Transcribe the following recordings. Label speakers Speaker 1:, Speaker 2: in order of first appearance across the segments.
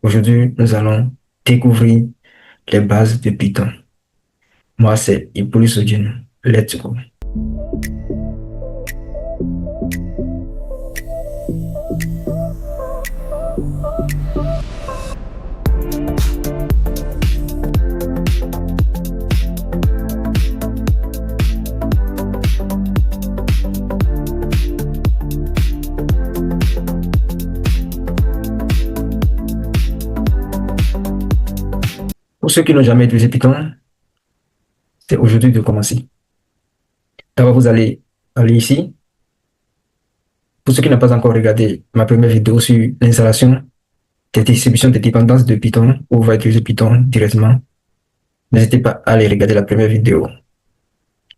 Speaker 1: Aujourd'hui, nous allons découvrir les bases de Python. Moi, c'est Hippolyte Sodine. Let's go. Pour ceux qui n'ont jamais utilisé Python, c'est aujourd'hui de commencer. D'abord, vous allez aller ici. Pour ceux qui n'ont pas encore regardé ma première vidéo sur l'installation des distributions de dépendance de Python, où on va utiliser Python directement, n'hésitez pas à aller regarder la première vidéo.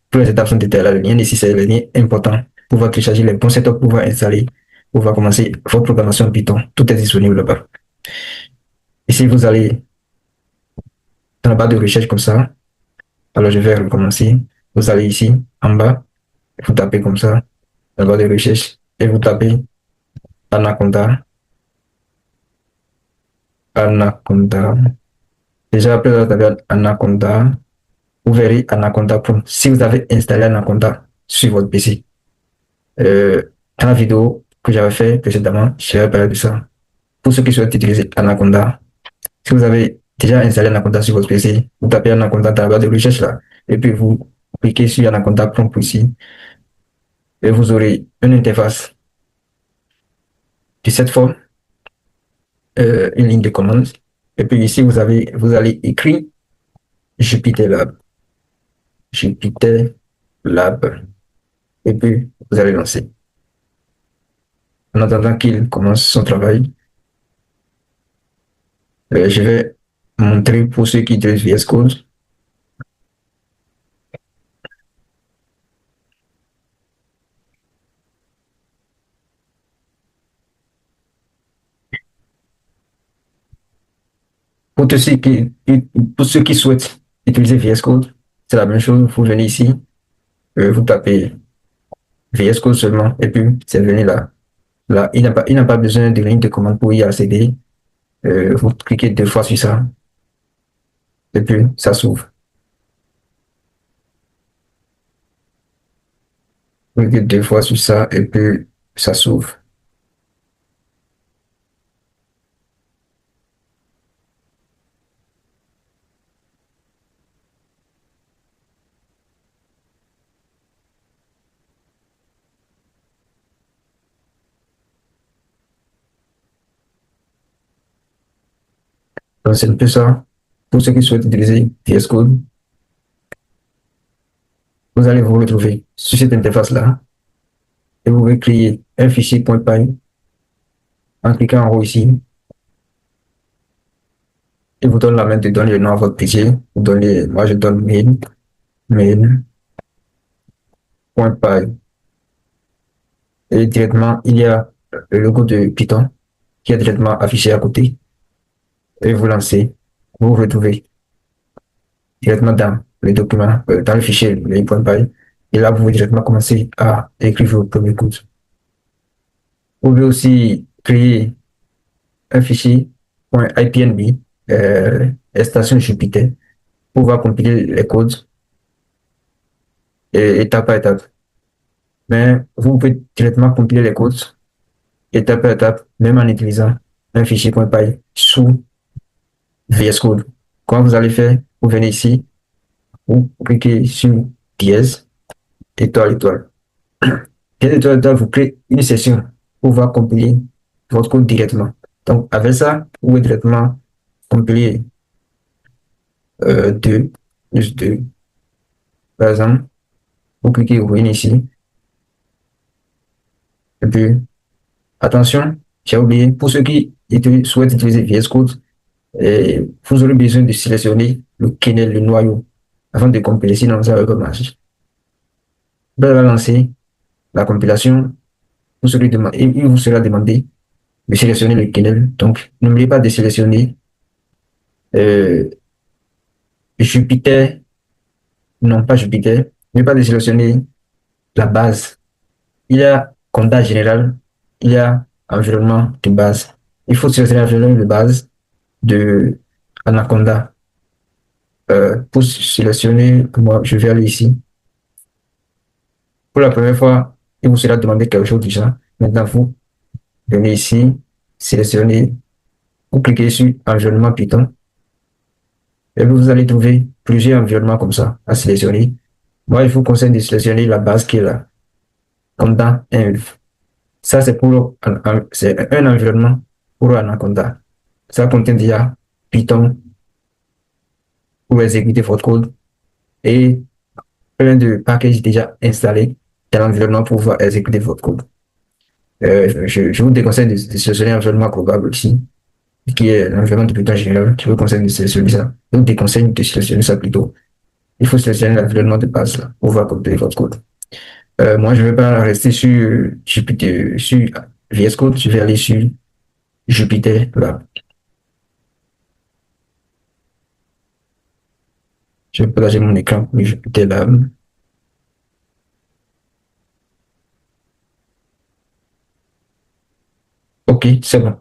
Speaker 1: Toutes les étapes sont détaillées là, le lien ici, c'est le lien important pour pouvoir télécharger les bons setups, pour pouvoir installer, pour pouvoir commencer votre programmation Python. Tout est disponible là-bas. Ici, vous allez dans la barre de recherche comme ça. Alors, je vais recommencer. Vous allez ici, en bas, vous tapez comme ça, dans la barre de recherche, et vous tapez Anaconda. Anaconda. Déjà, après vous tapez Anaconda, vous verrez Anaconda Pro. Si vous avez installé Anaconda sur votre PC, dans la vidéo que j'avais fait précédemment, j'avais parlé de ça. Pour ceux qui souhaitent utiliser Anaconda, si vous avez déjà installé Anaconda sur votre PC, vous tapez Anaconda dans la barre de recherche là, et puis vous cliquez sur Anaconda Pro ici, et vous aurez une interface de cette forme, une ligne de commande. Et puis ici, vous allez écrire Jupyter Lab. Jupyter Lab. Et puis, vous allez lancer. En attendant qu'il commence son travail, je vais montrer pour ceux qui utilisent VS Code. Pour ceux qui souhaitent utiliser VS Code, c'est la même chose. Vous venez ici, vous tapez VS Code seulement, et puis c'est venu là. Là, il n'a pas besoin de ligne de commande pour y accéder. Vous cliquez 2 fois sur ça, et puis ça s'ouvre. Vous cliquez 2 fois sur ça, et puis ça s'ouvre. Donc, c'est un peu ça. Pour ceux qui souhaitent utiliser VS Code, vous allez vous retrouver sur cette interface-là et vous pouvez créer un fichier .py en cliquant en haut ici. Il vous donne la main de donner le nom à votre fichier. Moi, je donne main.py. Et directement, il y a le logo de Python qui est directement affiché à côté. Et vous lancez, vous vous retrouvez directement dans le document, dans le fichier .py. Et là, vous pouvez directement commencer à écrire vos premiers codes. Vous pouvez aussi créer un fichier .ipnb, station Jupyter, pour pouvoir compiler les codes étape par étape. Mais vous pouvez directement compiler les codes étape par étape, même en utilisant un fichier .py sous VS Code. Quand vous allez faire, vous venez ici, vous cliquez sur dièse, étoile, étoile. Dièse, étoile, étoile, vous créez une session pour pouvoir compiler votre code directement. Donc, avec ça, vous pouvez directement compiler 2, juste 2. Par exemple, vous cliquez Win ici. Et puis, attention, j'ai oublié, pour ceux qui souhaitent utiliser VS Code, vous aurez besoin de sélectionner le kernel, le noyau, avant de compiler, sinon ça va pas marcher. Vous allez lancer la compilation, il vous sera demandé de sélectionner le kernel. Donc, n'oubliez pas de sélectionner Jupyter, non pas Jupyter, n'oubliez pas de sélectionner la base. Il y a Conda général, il y a environnement de base. Il faut sélectionner l'environnement de base de Anaconda. Pour sélectionner, moi, je vais aller ici. Pour la première fois, il vous sera demandé quelque chose du genre. Maintenant, vous venez ici, sélectionnez, vous cliquez sur environnement Python et vous allez trouver plusieurs environnements comme ça à sélectionner. Moi, il vous conseille de sélectionner la base qui est là, comme dans Env. Ça, c'est un environnement pour Anaconda. Ça contient déjà Python pour exécuter votre code et plein de packages déjà installés dans l'environnement pour pouvoir exécuter votre code. Je vous déconseille de sélectionner l'environnement global ici, qui est l'environnement de Python général. Je vous conseille de sélectionner ça. Je vous déconseille de sélectionner ça plutôt. Il faut sélectionner l'environnement de base là, pour pouvoir coder votre code. Moi, je ne vais pas rester sur Jupyter, sur VS Code, je vais aller sur Jupyter là. Je vais partager mon écran pour Jupyter là. Ok, c'est bon.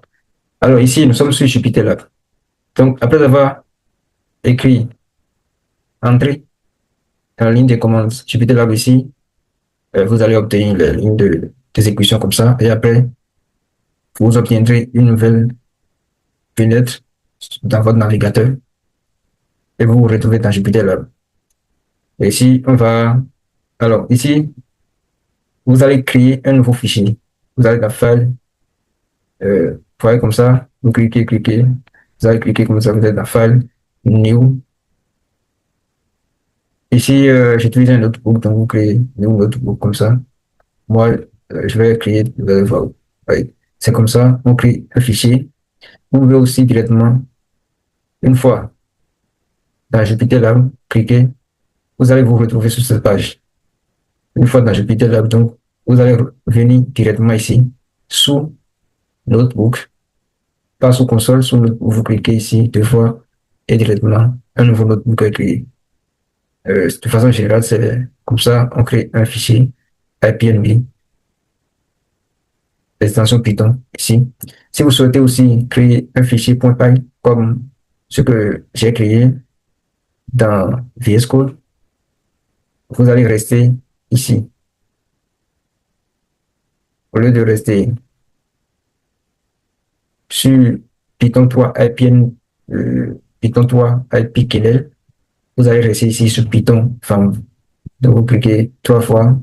Speaker 1: Alors ici, nous sommes sur Jupyter Lab. Donc, après avoir écrit Entrée dans la ligne de commandes Jupyter Lab ici, vous allez obtenir les lignes d'exécution comme ça. Et après, vous obtiendrez une nouvelle fenêtre dans votre navigateur et vous vous retrouvez dans Jupyter Lab. Et ici, on va... Alors, ici, vous allez créer un nouveau fichier. Vous allez dans File, vous voyez comme ça, vous cliquez, cliquez. Vous allez cliquer comme ça, vous êtes dans File, New. Ici, j'utilise un notebook, donc vous créez un notebook comme ça. Moi, je vais créer, ouais, c'est comme ça, on crée un fichier. Vous pouvez aussi directement, une fois dans Jupyter Lab, cliquer, vous allez vous retrouver sur cette page. Une fois dans Jupyter Lab, donc, vous allez venir directement ici, sous Notebook, pas sous console, sous Notebook, vous cliquez ici deux fois et directement, un nouveau notebook est créé. De façon générale, c'est comme ça, on crée un fichier IPNB, l'extension Python ici. Si vous souhaitez aussi créer un fichier .py comme ce que j'ai créé dans VS Code, vous allez rester ici. Au lieu de rester sur Python 3 IPN, Python 3 IPKNL, vous allez rester ici sur Python Found. Donc vous cliquez trois fois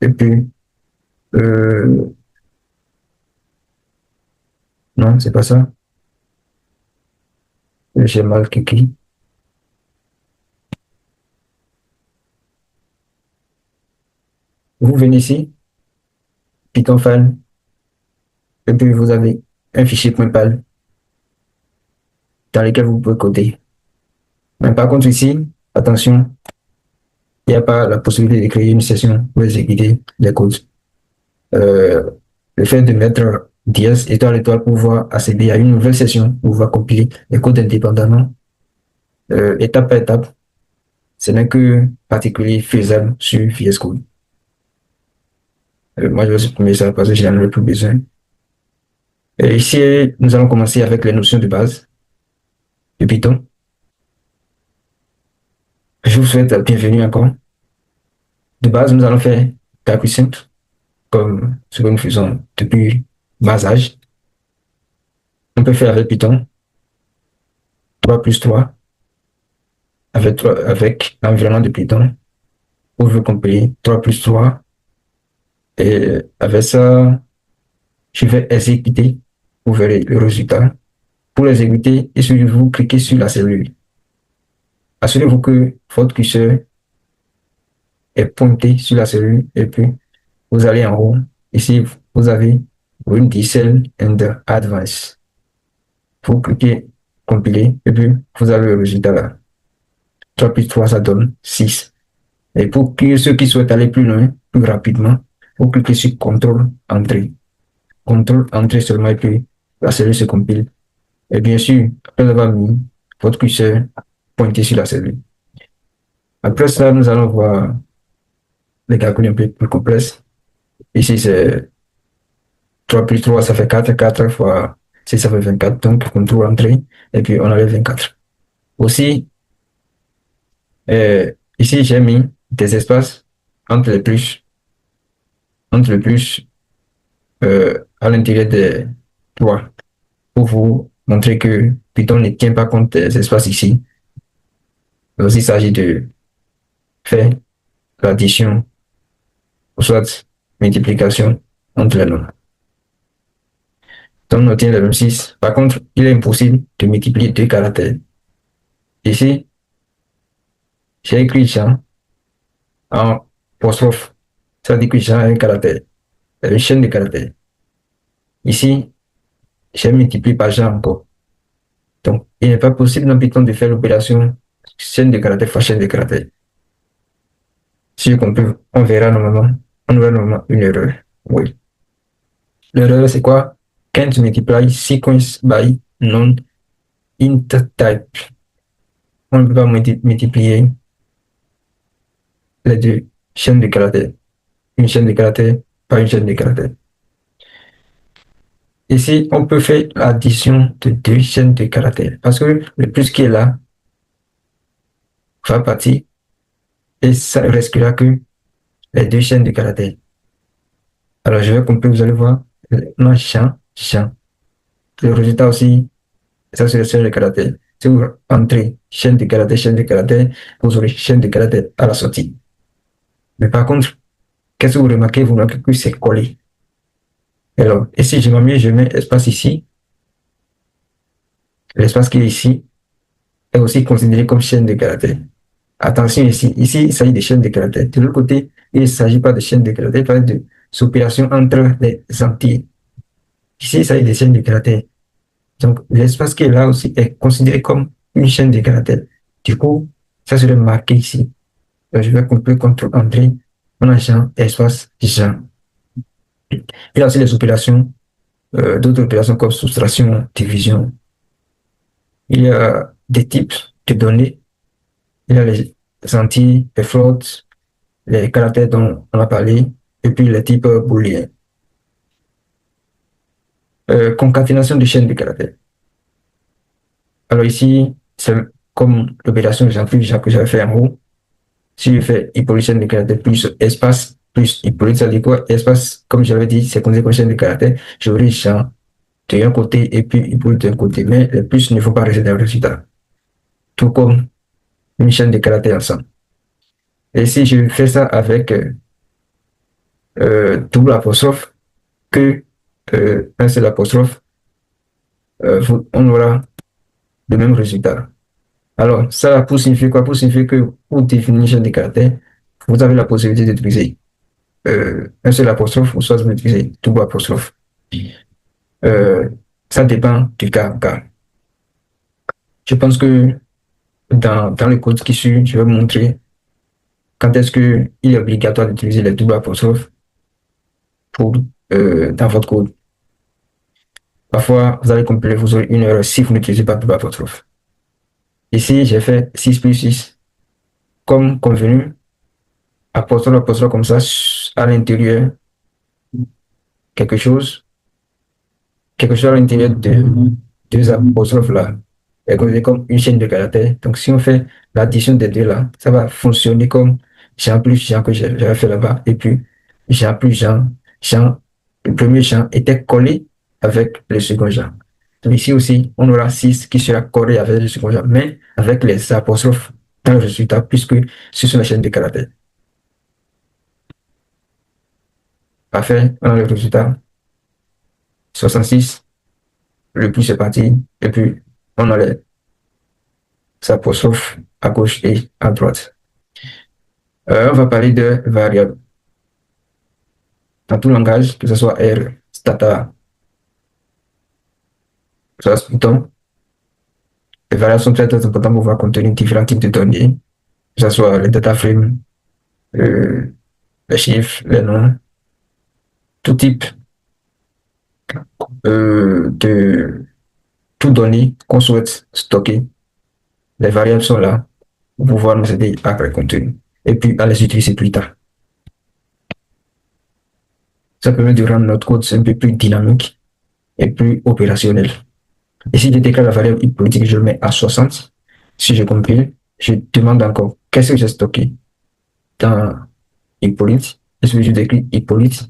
Speaker 1: et puis non, c'est pas ça. J'ai mal cliqué. Vous venez ici, Python File, et puis vous avez un fichier .pal dans lequel vous pouvez coder. Mais par contre ici, attention, il n'y a pas la possibilité de créer une session pour exécuter les codes. Le fait de mettre dièse étoile étoile pour pouvoir accéder à une nouvelle session, pour pouvoir compiler les codes indépendamment, étape par étape, ce n'est que particulier faisable sur VS Code. Moi, je vais supprimer ça parce que je n'en ai plus besoin. Et ici, nous allons commencer avec les notions de base de Python. Je vous souhaite la bienvenue encore. De base, nous allons faire calcul simple, comme ce que nous faisons depuis bas âge. On peut faire avec Python 3 plus 3 avec l'environnement de Python. Vous pouvez compiler 3 plus 3. Et avec ça, je vais exécuter. Vous verrez le résultat. Pour l'exécuter, il suffit de vous cliquer sur la cellule. Assurez-vous que votre curseur est pointé sur la cellule et puis vous allez en haut. Ici, vous avez Run Diesel and Advance. Vous cliquez compiler et puis vous avez le résultat là. 3 plus 3, ça donne 6. Et pour ceux qui souhaitent aller plus loin, plus rapidement, vous cliquez sur CTRL Entrée. CTRL Entrée seulement et puis la cellule se compile. Et bien sûr, après avoir mis votre curseur pointé sur la cellule. Après ça, nous allons voir les calculs un peu plus complexes. Ici, c'est 3 plus 3, ça fait 4. 4 fois Si ça fait 24, donc contrôle entrée, et puis on enlève 24. Aussi, ici, j'ai mis des espaces entre les plus, entre le plus à l'intérieur des trois pour vous montrer que Python ne tient pas compte des espaces ici. Donc, il s'agit de faire l'addition ou soit multiplication entre les nombres. Donc, on obtient le même 6. Par contre, il est impossible de multiplier deux caractères. Ici, j'ai écrit Jean en apostrophe. Ça dit que Jean est un caractère, une chaîne de caractères. Ici, j'ai multiplié par Jean encore. Donc, il n'est pas possible dans Python de faire l'opération chaîne de caractères fois chaîne de caractères. Si je comprends, on verra normalement une erreur. Oui. L'erreur, c'est quoi? Can't multiply sequence by non-int type. On ne peut pas multiplier les deux chaînes de caractères. Une chaîne de caractères par une chaîne de caractères. Ici, on peut faire l'addition de deux chaînes de caractères parce que le plus qui est là va partir et ça ne restera que les deux chaînes de caractères. Alors, je vais compter, vous allez voir, non, Jean. Le résultat aussi, ça c'est le chaîne de caractères. Si vous entrez chaîne de caractères, vous aurez chaîne de caractères à la sortie. Mais par contre, qu'est-ce que vous remarquez? Vous remarquez que c'est collé. Alors, et si je mets espace ici, l'espace qui est ici est aussi considéré comme chaîne de caractères. Attention ici, il s'agit de chaîne de caractères. De l'autre côté, il ne s'agit pas de chaîne de caractères, il s'agit de opération entre les entiers. Ici, il s'agit de chaîne de caractères. Donc, l'espace qui est là aussi est considéré comme une chaîne de caractères. Du coup, ça serait marqué ici. Donc, je vais couper CTRL Entrée. On a Jean, espace Jean. Il y a aussi les opérations, d'autres opérations comme soustraction, division. Il y a des types de données. Il y a les entiers, les floats, les caractères dont on a parlé, et puis les types booléens. Concaténation de chaînes de caractères. Alors ici, c'est comme l'opération Jean plus Jean que j'avais fait en haut. Si je fais Hippolyte chaîne de caractères plus espace plus Hippolyte, ça dit quoi? Espace, comme j'avais dit, c'est considéré comme chaîne de caractères. J'aurai Jean de un côté et puis Hippolyte d'un côté. Mais les plus ne faut pas rester dans le résultat. Tout comme une chaîne de caractères ensemble. Et si je fais ça avec double apostrophe, que un seul apostrophe, on aura le même résultat. Alors, ça pour signifier quoi? Pour signifier que pour définir une chaîne de caractères, vous avez la possibilité d'utiliser un seul apostrophe ou soit vous utilisez double apostrophe. Ça dépend du cas en cas. Je pense que dans le code qui suit, je vais vous montrer quand est-ce qu'il est obligatoire d'utiliser les doubles apostrophes pour, dans votre code. Parfois, vous allez compiler, vous aurez une erreur si vous n'utilisez pas double apostrophe. Ici, j'ai fait 6 plus 6. Comme convenu, apostrophe comme ça, à l'intérieur, quelque chose, quelque chose à l'intérieur de deux apostrophes là est considéré comme une chaîne de caractères. Donc, si on fait l'addition des deux là, ça va fonctionner comme Jean plus Jean que j'avais fait là-bas. Et puis, Jean plus Jean, le premier Jean était collé avec le second Jean. Donc, ici aussi, on aura 6 qui sera collé avec le second Jean, mais avec les apostrophes dans le résultat, puisque ce sont les chaînes de caractères. Parfait, on a le résultat. 66, le plus c'est parti, et puis on a les apostrophes à gauche et à droite. On va parler de variables. Dans tout langage, que ce soit R, Stata, que ce soit Python, les variables sont très, très importantes pour pouvoir contenir différents types de données, que ce soit les data frames, les chiffres, les noms, tout type de tout données qu'on souhaite stocker. Les variables sont là pour pouvoir nous aider à les contenir et puis à les utiliser plus tard. Ça permet de rendre notre code un peu plus dynamique est plus opérationnel. Et si je déclare la variable Hippolyte, je le mets à 60, si je compile, je demande encore qu'est-ce que j'ai stocké dans Hippolyte. Et si je décris Hippolyte,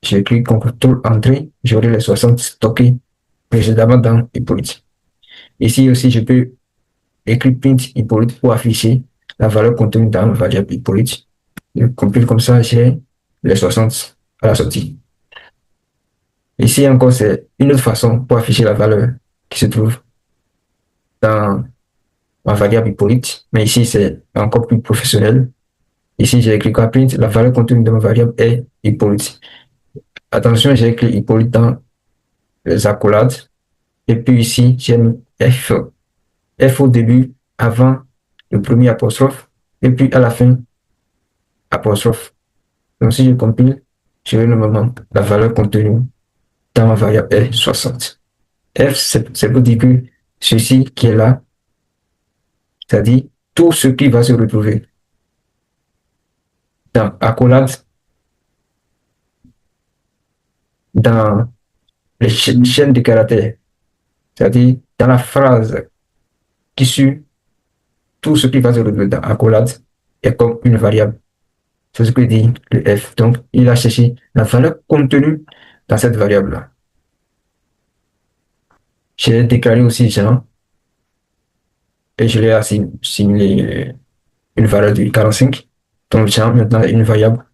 Speaker 1: j'écris contrôle entrée, j'aurai les 60 stockés précédemment dans Hippolyte. Ici aussi, je peux écrire print Hippolyte pour afficher la valeur contenue dans la variable Hippolyte. Je compile comme ça, j'ai les 60 à la sortie. Ici encore, c'est une autre façon pour afficher la valeur qui se trouve dans ma variable Hippolyte, mais ici, c'est encore plus professionnel. Ici, j'ai écrit quoi print, la valeur contenue de ma variable est Hippolyte. Attention, j'ai écrit Hippolyte dans les accolades. Et puis ici, j'ai mis F. F au début, avant le premier apostrophe, et puis à la fin, apostrophe. Donc si je compile, j'aurai normalement la valeur contenue dans ma variable est 60. F, c'est pour dire que ceci qui est là, c'est-à-dire tout ce qui va se retrouver dans accolade, dans les chaînes de caractères, c'est-à-dire dans la phrase qui suit, tout ce qui va se retrouver dans accolade est comme une variable. C'est ce que dit le F. Donc, il a cherché la valeur contenue dans cette variable-là. J'ai déclaré aussi Jean et je l'ai assigné une valeur de 45. Donc, Jean maintenant est une variable.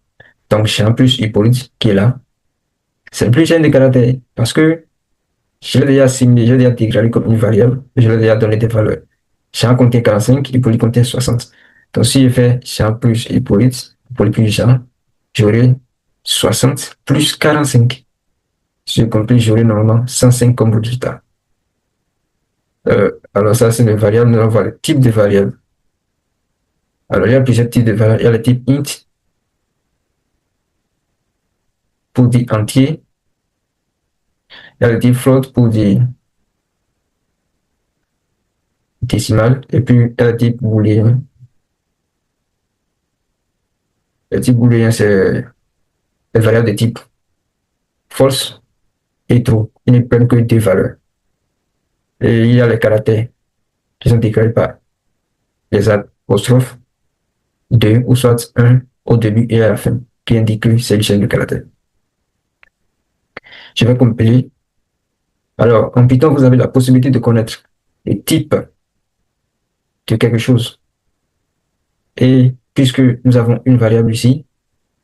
Speaker 1: Donc, Jean plus Hippolyte qui est là. C'est plus chaîne de caractères parce que je l'ai déjà assigné, je l'ai déjà déclaré comme une variable et je l'ai déjà donné des valeurs. Jean contient 45, Hippolyte contient 60. Donc, si je fais Jean plus Hippolyte, Hippolyte plus Jean, j'aurai 60 plus 45. Si je compile, j'aurai normalement 105 comme résultat. Alors ça, c'est une variable. Nous allons voir le type de variable. Alors, il y a plusieurs types de variables. Il y a le type int pour dire entier. Il y a le type float pour dire décimal. Et puis, il y a le type booléen. Le type booléen, c'est les variables de type false et true. Il ne prennent que deux valeurs. Et il y a les caractères qui sont déclarés par les apostrophes 2 ou soit 1 au début et à la fin, qui indique que c'est une chaîne de caractères. Je vais compiler. Alors, en Python, vous avez la possibilité de connaître les types de quelque chose. Et puisque nous avons une variable ici,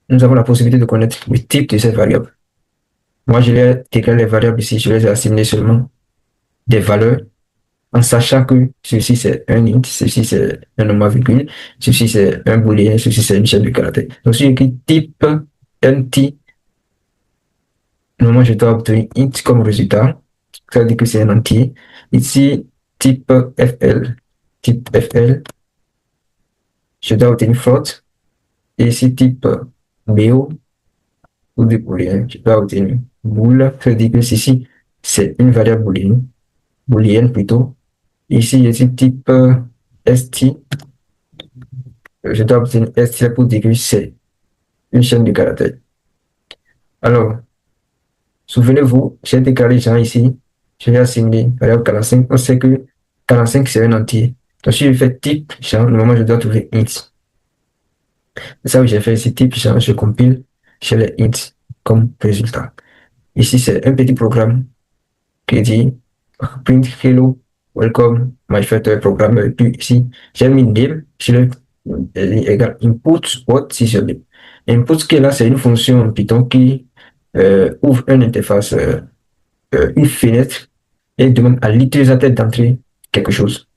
Speaker 1: nous avons la possibilité de connaître le type de cette variable. Moi, je l'ai déclaré les variables ici, je les ai assignées seulement des valeurs en sachant que ceci c'est un int, ceci c'est un nombre virgule, ceci c'est un booléen, ceci c'est une chaîne de caractères. Donc, si j'écris type nt, normalement, je dois obtenir int comme résultat. Ça veut dire que c'est un entier. Ici, type fl. Type fl, je dois obtenir float. Et ici, type bo, ou de booléen, je dois obtenir bool. Ça veut dire que ceci, c'est une variable booléenne plutôt. Ici, ici type st, je dois obtenir st pour dire que c'est une chaîne de caractères. Alors, souvenez-vous, j'ai déclaré Jean ici, je l'ai assigné variable 45. On sait que 45 c'est un entier. Donc, si je fais type Jean, normalement, je dois trouver int. C'est ça que j'ai fait ici, type Jean, je compile, j'ai les int comme résultat. Ici, c'est un petit programme qui dit print hello, welcome, my first programme. Et puis ici, j'ai mis name, je l'ai égal input, what, si je l'ai. Input qui est là, c'est une fonction en Python qui ouvre une interface, une fenêtre et demande à l'utilisateur d'entrer quelque chose.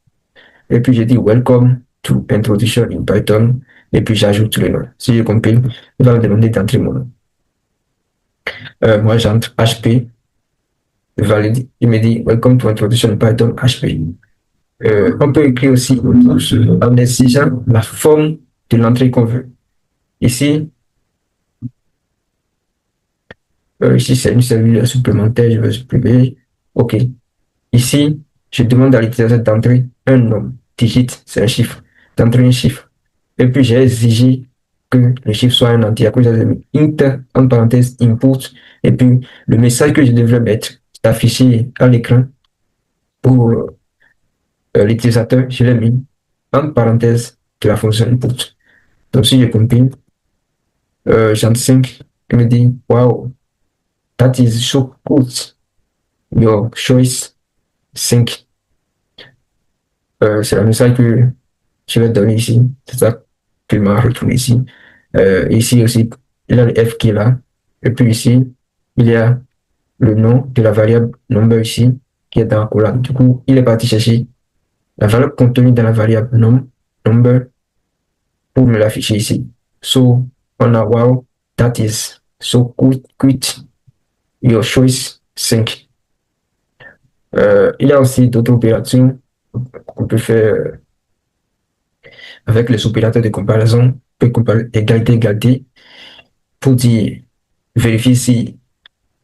Speaker 1: Et puis je dis welcome to introduction in Python et puis j'ajoute tous les noms. Si je compile, il va me demander d'entrer mon nom. Moi j'entre HP, valide, il me dit welcome to introduction in Python HP. On peut écrire aussi en exigeant la forme de l'entrée qu'on veut. Ici, ici c'est une cellule supplémentaire, je vais supprimer. OK. Ici, je demande à l'utilisateur d'entrer un nom. Digit, c'est un chiffre. D'entrer un chiffre. Et puis, j'ai exigé que le chiffre soit un entier. À cause j'ai mis int, en parenthèse, input. Et puis, le message que je devrais mettre, d'afficher à l'écran pour l'utilisateur. Je l'ai mis entre parenthèses de la fonction input. Donc, si je compile, j'en 5, il me dit, wow, that is so good. Your choice 5. C'est la message que je vais donner ici. C'est ça qu'il m'a retrouvé ici. Ici aussi, il y a le F qui est là. Et puis ici, il y a le nom de la variable number ici, qui est dans la colonne. Du coup, il est parti chercher la valeur contenue dans la variable number pour me l'afficher ici. So, on a wow, that is so good, your choice 5. Il y a aussi d'autres opérations qu'on peut faire avec les opérateurs de comparaison. On peut comparer égalité, égalité pour dire, vérifier si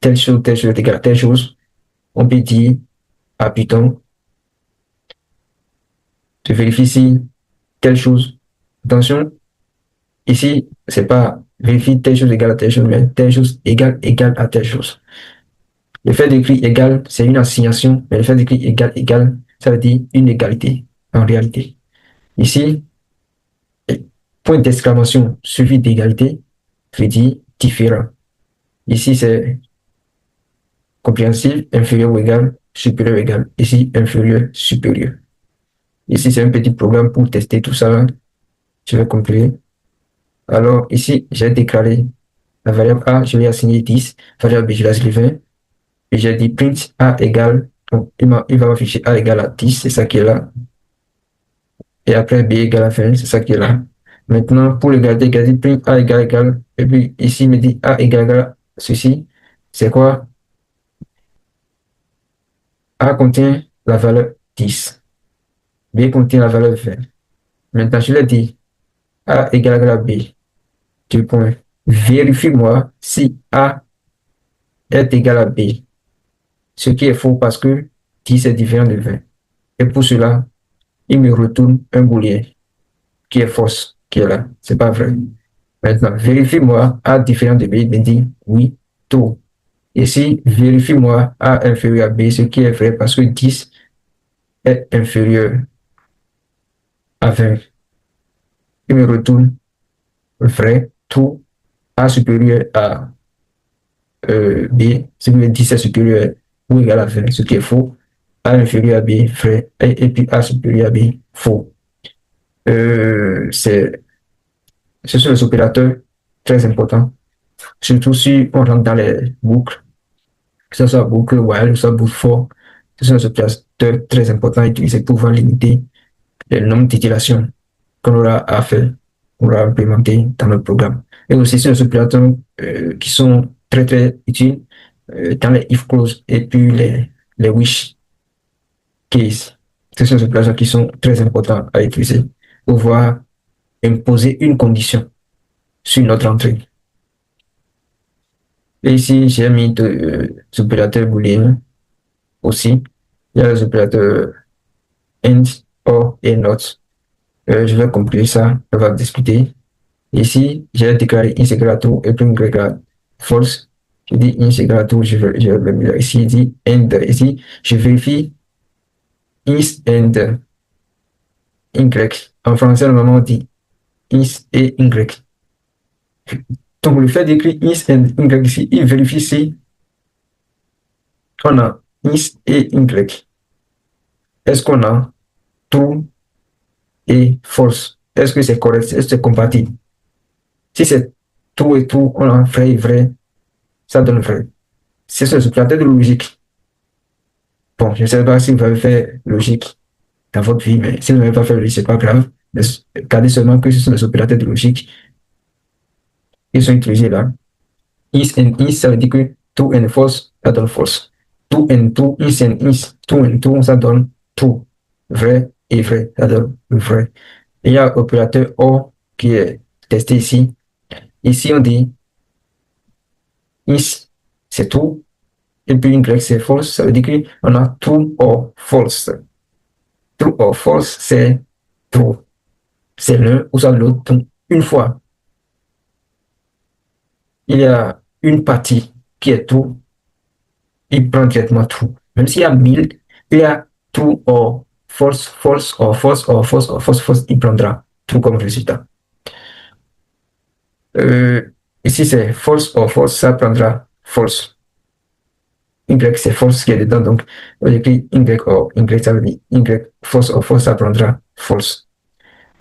Speaker 1: telle chose est égale à telle chose. On peut dire à Python de vérifier si telle chose. Attention, ici, c'est pas vérifier telle chose égale à telle chose, mais telle chose égale à telle chose. Le fait d'écrire égal, c'est une assignation, mais le fait d'écrire égal, ça veut dire une égalité en réalité. Ici, point d'exclamation suivi d'égalité veut dire différent. Ici, c'est compréhensif, inférieur ou égal, supérieur ou égal. Ici, inférieur, supérieur. Ici, c'est un petit programme pour tester tout ça. Je vais compiler. Alors, ici, j'ai déclaré la variable A, je l'ai assigné 10, variable B, je l'ai assigné 20, et j'ai dit print A égale, donc il va m'afficher A égale à 10, c'est ça qui est là, et après B égale à 20, c'est ça qui est là. Maintenant, pour le garder, il dit print A égale, et puis ici, il me dit A égale à ceci, c'est quoi? A contient la valeur 10, B contient la valeur 20. Maintenant, je l'ai dit, A égale à B, deux points. Vérifie-moi si A est égal à B, ce qui est faux parce que 10 est différent de 20. Et pour cela, il me retourne un booléen qui est fausse, qui est là. C'est pas vrai. Maintenant, vérifie-moi A différent de B, il me dit oui, tout. Ici, vérifie-moi A inférieur à B, ce qui est vrai parce que 10 est inférieur à 20. Il me retourne vrai, tout. A supérieur à B, ce qui veut dire 10 est supérieur ou égal à 20, ce qui est faux. A inférieur à B, vrai, et puis A supérieur à B, faux. Ce sont les opérateurs très importants, surtout si on rentre dans les boucles, que ce soit boucle while ou soit boucle for. Ce sont les opérateurs très importants à utiliser pour pouvoir limiter le nombre d'itérations qu'on aura à faire, qu'on aura implémenté dans le programme. Et aussi, ce sont les opérateurs qui sont très, très utiles dans les if clause et puis les wish case. Ce sont les opérateurs qui sont très importants à utiliser pour pouvoir imposer une condition sur notre entrée. Et ici, j'ai mis des opérateurs booléens aussi. Il y a les opérateurs and, or et not. Je vais compiler ça, on va discuter. Ici, j'ai déclaré int égale à true et puis égale false. Je dis int égale à true, je vais mettre ici, il dit and. Ici, je vérifie is and y. En français, normalement, on dit is et y. Donc, le fait d'écrire is and y ici, il vérifie si on a is et y. Est-ce qu'on a true et false? Est-ce que c'est correct? Est-ce que c'est compatible? Si c'est true et true, on a vrai et vrai, ça donne vrai. C'est ce opérateur de logique. Bon, je ne sais pas si vous avez fait logique dans votre vie, mais si vous n'avez pas fait logique, c'est pas grave. Mais regardez seulement que ce sont les opérateurs de logique qui sont utilisés là. Is and is, ça veut dire que true and false, ça donne false. True and true, is and is, true and true, ça donne true. Vrai et vrai, ça donne vrai. Et il y a l'opérateur OR qui est testé ici. Ici, on dit is, c'est true. Et puis Y, c'est false. Ça veut dire qu'on a true or false. True or false, c'est true. C'est l'un ou soit l'autre. Donc, une fois, il y a une partie qui est true il prend directement tout. Même s'il y a 1000, il y a tout or false, false, or false, or false, or false, false, il prendra tout comme résultat. Ici, c'est false or false, ça prendra false. Y, c'est false qui est dedans, donc on écrit Y or Y, ça veut dire Y, false or false, ça prendra false.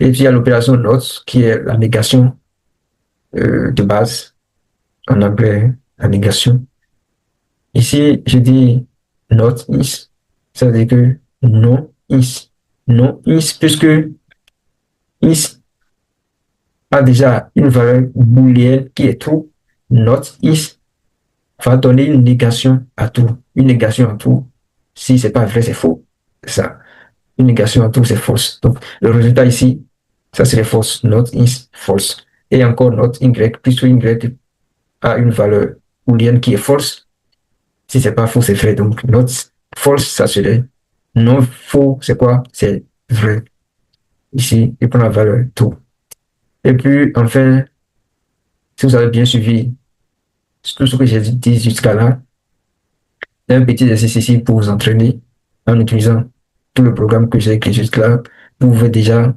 Speaker 1: Et puis il y a l'opération not, qui est la négation de base, en anglais, la négation. Ici, je dis not is, ça veut dire que non is. Non is, puisque is a déjà une valeur booléenne qui est true, not is va donner une négation à tout. Une négation à tout. Si c'est pas vrai, c'est faux. C'est ça. Une négation à tout, c'est false. Donc, le résultat ici, ça serait false. Not is false. Et encore not y, puisque y a une valeur booléenne qui est false. Si c'est pas faux, c'est vrai. Donc, not false, ça serait non faux, c'est quoi? C'est vrai. Ici, il prend la valeur tout. Et puis, enfin, si vous avez bien suivi tout ce que j'ai dit jusqu'à là, un petit exercice ici pour vous entraîner en utilisant tout le programme que j'ai écrit jusque-là. Vous pouvez déjà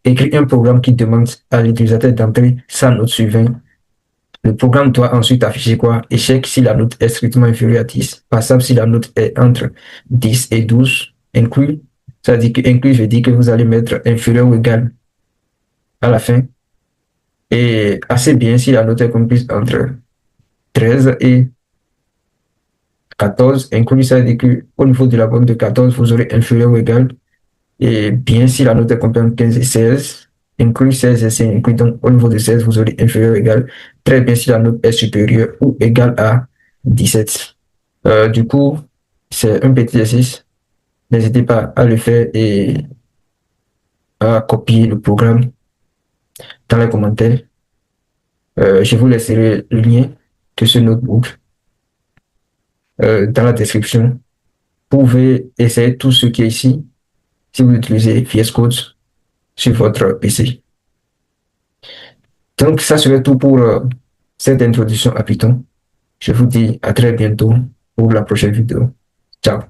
Speaker 1: écrire un programme qui demande à l'utilisateur d'entrer sa note sur 20. Le programme doit ensuite afficher quoi? Échec si la note est strictement inférieure à 10. Passable si la note est entre 10 et 12. Inclus, ça veut dire que inclus veut dire que vous allez mettre inférieur ou égal à la fin. Et assez bien si la note est comprise entre 13 et 14. Inclus, ça veut dire qu'au niveau de la banque de 14, vous aurez inférieur ou égal. Et bien si la note est comprise entre 15 et 16, inclus 16 et 5, inclus donc au niveau de 16, vous aurez inférieur ou égal. Très bien si la note est supérieure ou égale à 17. Du coup, c'est un petit exercice. N'hésitez pas à le faire et à copier le programme dans les commentaires. Je vous laisserai le lien de ce notebook dans la description. Vous pouvez essayer tout ce qui est ici si vous utilisez VS Code sur votre PC. Donc, ça serait tout pour cette introduction à Python. Je vous dis à très bientôt pour la prochaine vidéo. Ciao.